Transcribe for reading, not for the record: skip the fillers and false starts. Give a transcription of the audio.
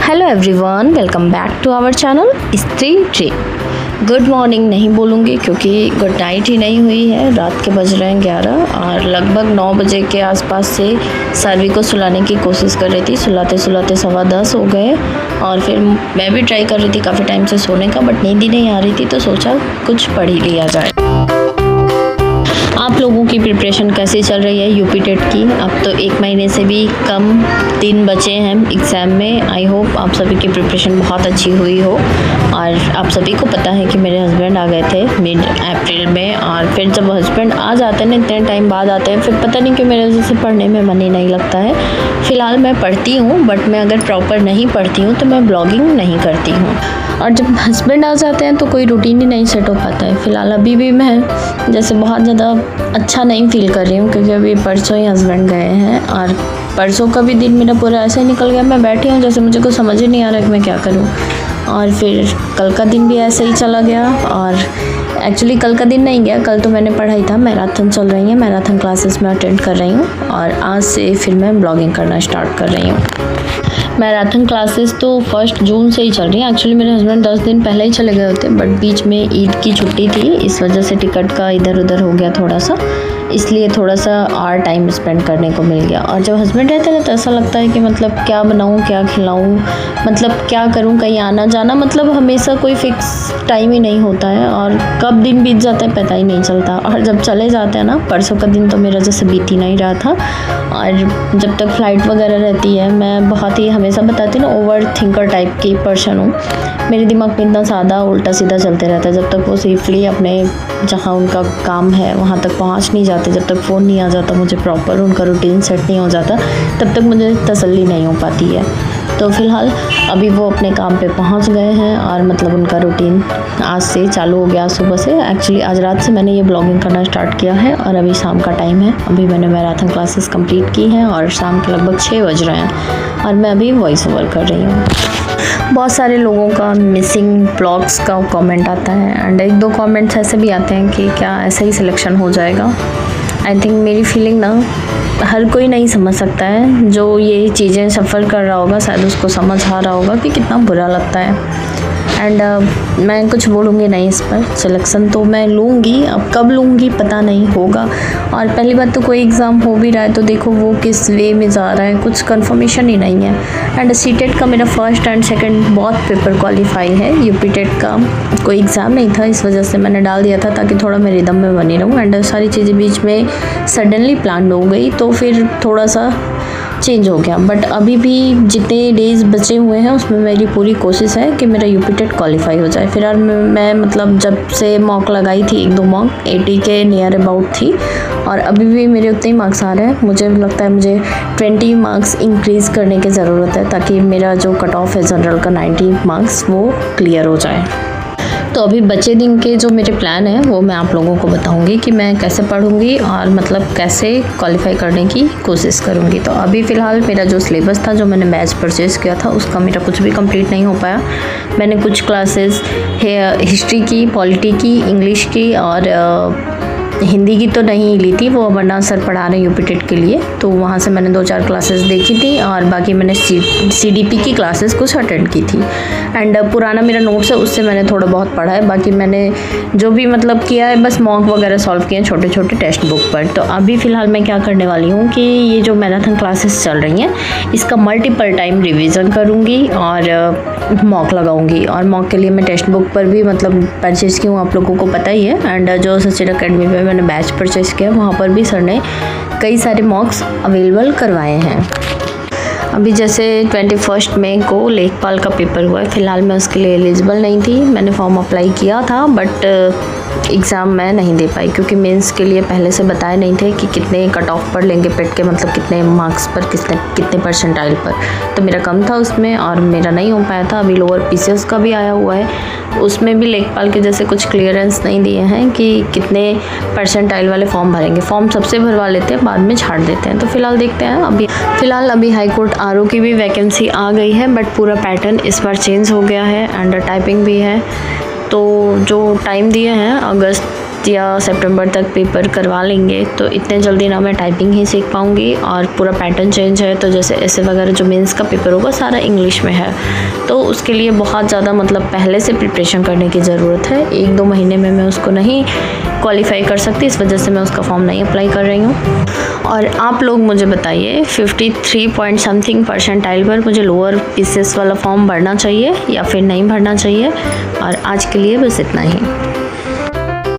Hello everyone, welcome back to our channel स्त्री ट्री। Good morning नहीं बोलूँगी क्योंकि गुड नाइट ही नहीं हुई है। रात के बज रहे हैं 11 और लगभग 9 बजे के आसपास से सार्वी को सुलाने की कोशिश कर रही थी। सुलाते सुलाते 10:15 हो गए और फिर मैं भी ट्राई कर रही थी काफ़ी टाइम से सोने का, बट नींद ही नहीं आ रही थी, तो सोचा कुछ पढ़ ही लिया जाए। आप लोगों की प्रिपरेशन कैसी चल रही है यूपी टेट की? अब तो 1 महीने से भी कम दिन बचे हैं एग्ज़ाम में। आई होप आप सभी की प्रिपरेशन बहुत अच्छी हुई हो। और आप सभी को पता है कि मेरे हस्बैंड आ गए थे मिड अप्रैल में, और फिर जब हस्बैंड आ जाते हैं ना, इतने टाइम बाद आते हैं, फिर पता नहीं क्यों मेरे वजह से पढ़ने में मन ही नहीं लगता है। फ़िलहाल मैं पढ़ती हूँ, बट मैं अगर प्रॉपर नहीं पढ़ती हूँ तो मैं ब्लॉगिंग नहीं करती हूँ। और जब हस्बैंड आ जाते हैं तो कोई रूटीन ही नहीं सेट हो पाता है। फ़िलहाल अभी भी मैं जैसे बहुत ज़्यादा अच्छा नहीं फील कर रही हूँ, क्योंकि अभी परसों ही हस्बैंड गए हैं और परसों का भी दिन मेरा पूरा ऐसे ही निकल गया। मैं बैठी हूँ जैसे मुझे कुछ समझ ही नहीं आ रहा कि मैं क्या करूँ। और फिर कल का दिन भी ऐसे ही चला गया। और एक्चुअली कल का दिन नहीं गया, कल तो मैंने पढ़ाई था, मैराथन चल रही है, मैराथन क्लासेस में अटेंड कर रही हूँ और आज से फिर मैं ब्लॉगिंग करना स्टार्ट कर रही हूँ। मैराथन क्लासेस तो 1 जून से ही चल रही है। एक्चुअली मेरे हस्बैंड 10 दिन पहले ही चले गए होते, बट बीच में ईद की छुट्टी थी, इस वजह से टिकट का इधर उधर हो गया थोड़ा सा, इसलिए थोड़ा सा और टाइम स्पेंड करने को मिल गया। और जब हस्बैंड रहते हैं तो ऐसा लगता है कि मतलब क्या बनाऊँ, क्या खिलाऊँ, मतलब क्या करूँ, कहीं आना जाना, मतलब हमेशा कोई फिक्स टाइम ही नहीं होता है और कब दिन बीत जाता है पता ही नहीं चलता। और जब चले जाते हैं ना, परसों का दिन तो मेरा जैसे बीत ही नहीं रहा था। और जब तक फ़्लाइट वगैरह रहती है, मैं बहुत ही हमेशा बताती हूँ ना, ओवर थिंकर टाइप की पर्सन हूँ। मेरे दिमाग में इतना सादा उल्टा सीधा चलते रहता है। जब तक वो सेफली अपने जहाँ उनका काम है वहाँ तक पहुँच नहीं जाते, जब तक फ़ोन नहीं आ जाता, मुझे प्रॉपर उनका रूटीन सेट नहीं हो जाता, तब तक मुझे तसल्ली नहीं हो पाती है। तो फ़िलहाल अभी वो अपने काम पे पहुँच गए हैं और मतलब उनका रूटीन आज से चालू हो गया, सुबह से। एक्चुअली आज रात से मैंने ये ब्लॉगिंग करना स्टार्ट किया है और अभी शाम का टाइम है। अभी मैंने मैराथन क्लासेस कंप्लीट की हैं और शाम के लगभग 6 बज रहे हैं और मैं अभी वॉइस ओवर कर रही हूँ। बहुत सारे लोगों का मिसिंग ब्लॉग्स का कमेंट आता है एंड 1-2 कमेंट्स ऐसे भी आते हैं कि क्या ऐसा ही सिलेक्शन हो जाएगा। आई थिंक मेरी फीलिंग ना हर कोई नहीं समझ सकता है। जो ये चीज़ें सफ़र कर रहा होगा शायद उसको समझ आ रहा होगा कि कितना बुरा लगता है। एंड मैं कुछ बोलूँगी नहीं इस पर। सिलेक्शन तो मैं लूँगी, अब कब लूँगी पता नहीं होगा। और पहली बात तो कोई एग्ज़ाम हो भी रहा है तो देखो वो किस वे में जा रहा है, कुछ कंफर्मेशन ही नहीं है। एंड सीटेट का मेरा फर्स्ट एंड सेकंड बहुत पेपर क्वालिफाई है। यूपी टेट का कोई एग्ज़ाम नहीं था, इस वजह से मैंने डाल दिया था ताकि थोड़ा मैं रिदम में बनी रहूँ। एंड सारी चीज़ें बीच में सडनली प्लान हो गई तो फिर थोड़ा सा चेंज हो गया। बट अभी भी जितने डेज़ बचे हुए हैं उसमें मेरी पूरी कोशिश है कि मेरा यूपी टेट क्वालिफाई हो जाए। फिर मैं मतलब जब से मॉक लगाई थी, 1-2 मॉक 80 के नियर अबाउट थी और अभी भी मेरे उतने ही मार्क्स आ रहे हैं। मुझे लगता है मुझे 20 मार्क्स इंक्रीज़ करने की ज़रूरत है ताकि मेरा जो कट ऑफ है जनरल का 90 मार्क्स वो क्लियर हो जाए। तो अभी बचे दिन के जो मेरे प्लान है वो मैं आप लोगों को बताऊंगी कि मैं कैसे पढ़ूंगी और मतलब कैसे क्वालिफाई करने की कोशिश करूंगी। तो अभी फ़िलहाल मेरा जो सिलेबस था, जो मैंने बैच परचेज़ किया था, उसका मेरा कुछ भी कंप्लीट नहीं हो पाया। मैंने कुछ क्लासेस हिस्ट्री की, पॉलिटी की, इंग्लिश की और हिंदी की तो नहीं ली थी, वो अमरनाथ सर पढ़ा रहे हैं यूपी टेट के लिए, तो वहाँ से मैंने 2-4 क्लासेस देखी थी और बाकी मैंने सीडीपी की क्लासेस कुछ अटेंड की थी। एंड पुराना मेरा नोट्स है उससे मैंने थोड़ा बहुत पढ़ा है। बाकी मैंने जो भी मतलब किया है बस मॉक वगैरह सॉल्व किए हैं छोटे छोटे टेक्स्ट बुक पर। तो अभी फ़िलहाल मैं क्या करने वाली हूँ कि ये जो मैराथन क्लासेस चल रही हैं इसका मल्टीपल टाइम रिविज़न करूँगी और मॉक लगाऊँगी। और मॉक के लिए मैं टेक्स्ट बुक पर भी मतलब परचेज़ की हूँ, आप लोगों को पता ही है। एंड जो सचिन अकेडमी में मैंने बैच परचेज़ किया वहाँ पर भी सर ने कई सारे मॉक्स अवेलेबल करवाए हैं। अभी जैसे 21 मई को लेखपाल का पेपर हुआ है, फ़िलहाल मैं उसके लिए एलिजिबल नहीं थी। मैंने फॉर्म अप्लाई किया था बट एग्ज़ाम मैं नहीं दे पाई क्योंकि मेंस के लिए पहले से बताए नहीं थे कि कितने कट ऑफ पर लेंगे पेट के, मतलब कितने मार्क्स पर, कितने परसेंटाइल पर। तो मेरा कम था उसमें और मेरा नहीं हो पाया था। अभी लोअर पीसीएस का भी आया हुआ है, उसमें भी लेखपाल के जैसे कुछ क्लियरेंस नहीं दिए हैं कि कितने परसेंटाइल वाले फॉर्म भरेंगे। फॉर्म सबसे भरवा लेते हैं, बाद में छाड़ देते हैं। तो फ़िलहाल देखते हैं। फ़िलहाल अभी हाई कोर्ट आरओ की भी वैकेंसी आ गई है, बट पूरा पैटर्न इस बार चेंज हो गया है। अंडर टाइपिंग भी है, तो जो टाइम दिए हैं अगस्त अगस्त या सितंबर तक पेपर करवा लेंगे तो इतने जल्दी ना मैं टाइपिंग ही सीख पाऊँगी। और पूरा पैटर्न चेंज है, तो जैसे ऐसे वगैरह जो मेंस का पेपर होगा सारा इंग्लिश में है, तो उसके लिए बहुत ज़्यादा मतलब पहले से प्रिपरेशन करने की ज़रूरत है। 1-2 महीने में मैं उसको नहीं क्वालिफाई कर सकती, इस वजह से मैं उसका फॉर्म नहीं अप्लाई कर रही हूँ। और आप लोग मुझे बताइए 53 पॉइंट समथिंग परसेंटाइल पर मुझे लोअर पीसीएस वाला फॉर्म भरना चाहिए या फिर नहीं भरना चाहिए। और आज के लिए बस इतना ही।